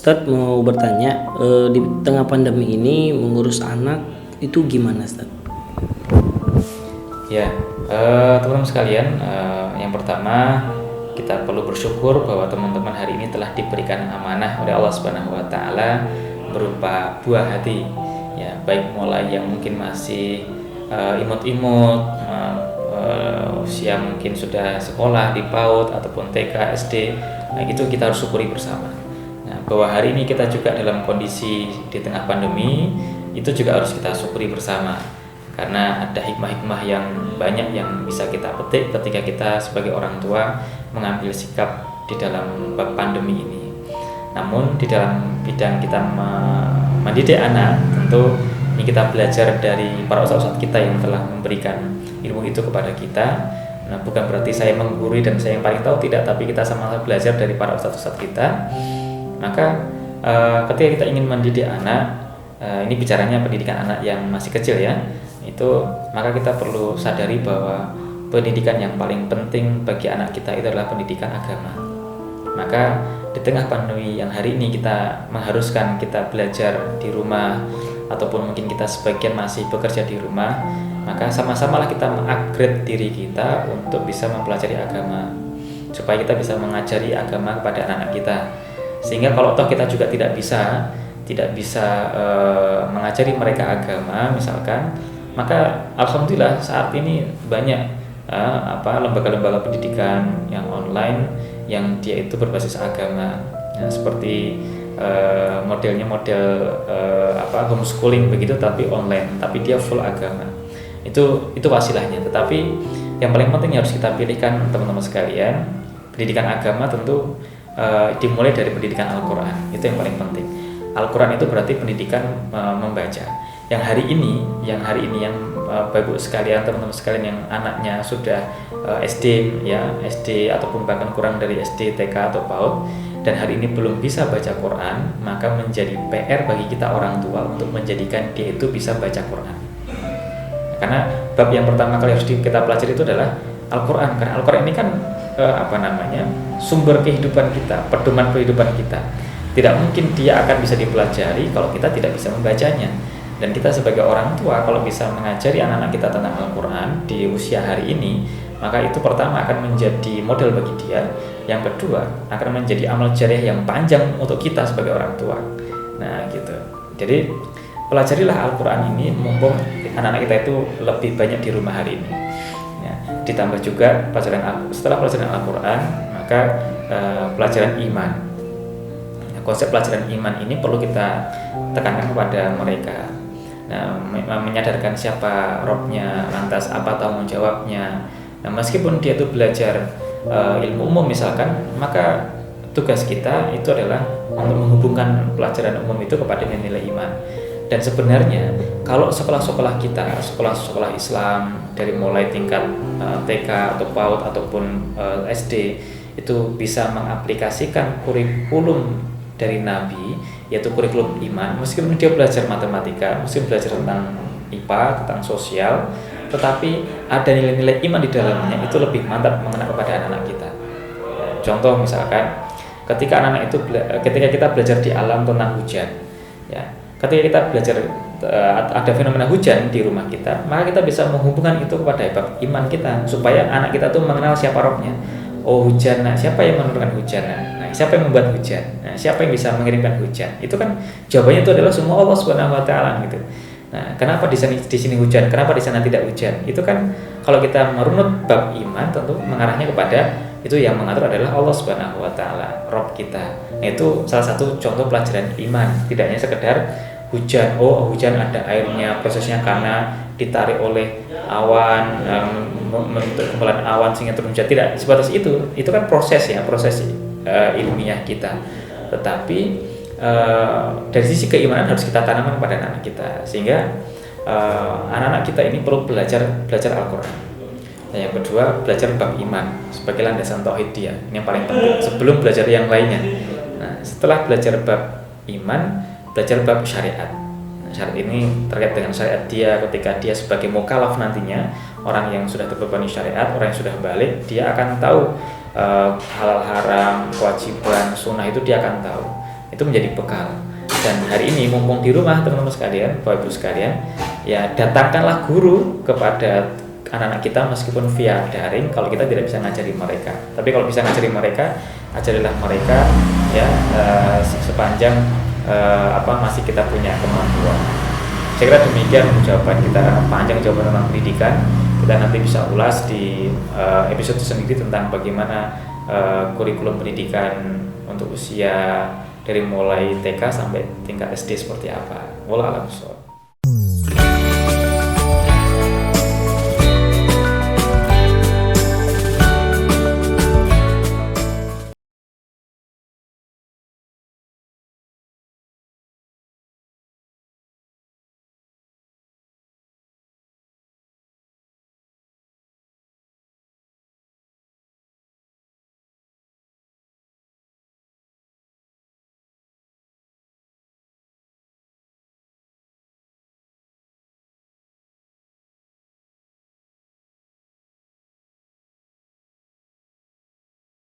Ustadz mau bertanya, di tengah pandemi ini mengurus anak itu gimana, Ustadz? Ya, teman-teman sekalian, yang pertama kita perlu bersyukur bahwa teman-teman hari ini telah diberikan amanah oleh Allah Subhanahu wa taala berupa buah hati. Ya, baik mulai yang mungkin masih imut-imut, usia mungkin sudah sekolah di PAUD ataupun TK, SD. Nah, itu kita harus syukuri bersama. Nah, bahwa hari ini kita juga dalam kondisi di tengah pandemi, itu juga harus kita syukuri bersama. Karena ada hikmah-hikmah yang banyak yang bisa kita petik ketika kita sebagai orang tua mengambil sikap di dalam bab pandemi ini. Namun di dalam bidang kita mendidik anak, tentu ini kita belajar dari para ustadz kita yang telah memberikan ilmu itu kepada kita. Nah, bukan berarti saya menggurui dan saya yang paling tahu, tidak, tapi kita sama-sama belajar dari para ustadz kita. Maka ketika kita ingin mendidik anak, ini bicaranya pendidikan anak yang masih kecil ya, itu maka kita perlu sadari bahwa pendidikan yang paling penting bagi anak kita itu adalah pendidikan agama. Maka di tengah pandemi yang hari ini kita mengharuskan kita belajar di rumah ataupun mungkin kita sebagian masih bekerja di rumah, maka sama-samalah kita mengupgrade diri kita untuk bisa mempelajari agama, supaya kita bisa mengajari agama kepada anak-anak kita. Sehingga kalau toh kita juga tidak bisa mengajari mereka agama misalkan, maka alhamdulillah saat ini banyak lembaga-lembaga pendidikan yang online yang dia itu berbasis agama, ya, seperti modelnya homeschooling begitu, tapi online, tapi dia full agama. Itu wasilahnya. Tetapi yang paling penting harus kita pilihkan teman-teman sekalian, pendidikan agama tentu dimulai dari pendidikan Al-Quran. Itu yang paling penting. Al-Quran itu berarti pendidikan membaca. Yang hari ini yang Bapak sekalian, teman-teman sekalian yang anaknya sudah SD ataupun bahkan kurang dari SD, TK atau PAUD, dan hari ini belum bisa baca Quran, maka menjadi PR bagi kita orang tua untuk menjadikan dia itu bisa baca Quran. Karena bab yang pertama kali harus kita pelajari itu adalah Al-Quran. Karena Al-Quran ini kan sumber kehidupan kita, pedoman kehidupan kita. Tidak mungkin dia akan bisa dipelajari kalau kita tidak bisa membacanya. Dan kita sebagai orang tua kalau bisa mengajari anak-anak kita tentang Al-Quran di usia hari ini, maka itu pertama akan menjadi model bagi dia. Yang kedua akan menjadi amal jariah yang panjang untuk kita sebagai orang tua. Nah gitu. Jadi pelajarilah Al-Quran ini mumpung anak-anak kita itu lebih banyak di rumah hari ini. Ya, ditambah juga setelah pelajaran Al-Quran, maka pelajaran iman. Konsep pelajaran iman ini perlu kita tekankan kepada mereka. Nah, menyadarkan siapa Robnya, lantas apa tanggung jawabnya. Nah, meskipun dia itu belajar ilmu umum misalkan, maka tugas kita itu adalah untuk menghubungkan pelajaran umum itu kepada nilai iman. Dan sebenarnya kalau sekolah-sekolah kita, sekolah-sekolah Islam dari mulai tingkat TK atau PAUD ataupun SD itu bisa mengaplikasikan kurikulum dari Nabi, yaitu kurikulum iman, meskipun dia belajar matematika, meskipun belajar tentang IPA, tentang sosial, tetapi ada nilai-nilai iman di dalamnya, itu lebih mantap mengena kepada anak-anak kita. Contoh misalkan, ketika kita belajar di alam tentang hujan, ya, ketika kita belajar ada fenomena hujan di rumah kita, maka kita bisa menghubungkan itu kepada bab iman kita, supaya anak kita tuh mengenal siapa Robnya. Oh hujan, nah siapa yang menurunkan hujan? Nah siapa yang membuat hujan? Nah siapa yang bisa mengirimkan hujan? Itu kan jawabannya itu adalah semua Allah Subhanahu wa taala gitu. Nah, kenapa di sini hujan? Kenapa di sana tidak hujan? Itu kan kalau kita merunut bab iman, tentu mengarahnya kepada itu yang mengatur adalah Allah Subhanahu wa taala, Rabb kita. Nah, itu salah satu contoh pelajaran iman, tidak hanya sekedar hujan. Oh, hujan ada airnya, prosesnya karena ditarik oleh awan, membentuk kumpulan awan sehingga turun hujan. Tidak sebatas itu kan proses ilmiah kita. Tetapi dari sisi keimanan harus kita tanamkan pada anak kita, sehingga anak-anak kita ini perlu belajar Al-Quran. Dan yang kedua, belajar bab iman sebagai landasan tauhid dia. Ini yang paling penting sebelum belajar yang lainnya. Nah, setelah belajar bab iman, belajar bab syariat. Syariat ini terkait dengan syariat dia ketika dia sebagai mukallaf nantinya, orang yang sudah terbebani syariat, orang yang sudah balik, dia akan tahu halal haram, kewajiban, sunnah itu dia akan tahu. Itu itu menjadi bekal. Dan hari ini mumpung di rumah teman-teman sekalian, Bapak Ibu sekalian, ya datangkanlah guru kepada anak-anak kita meskipun via daring kalau kita tidak bisa ngajari mereka. Tapi kalau bisa ngajari mereka, ajarilah mereka ya sepanjang masih kita punya kemampuan. Saya kira demikian jawaban kita, panjang jawaban tentang pendidikan. Kita nanti bisa ulas di episode sendiri tentang bagaimana kurikulum pendidikan untuk usia dari mulai TK sampai tingkat SD seperti apa. Wallahu a'lam bishawab.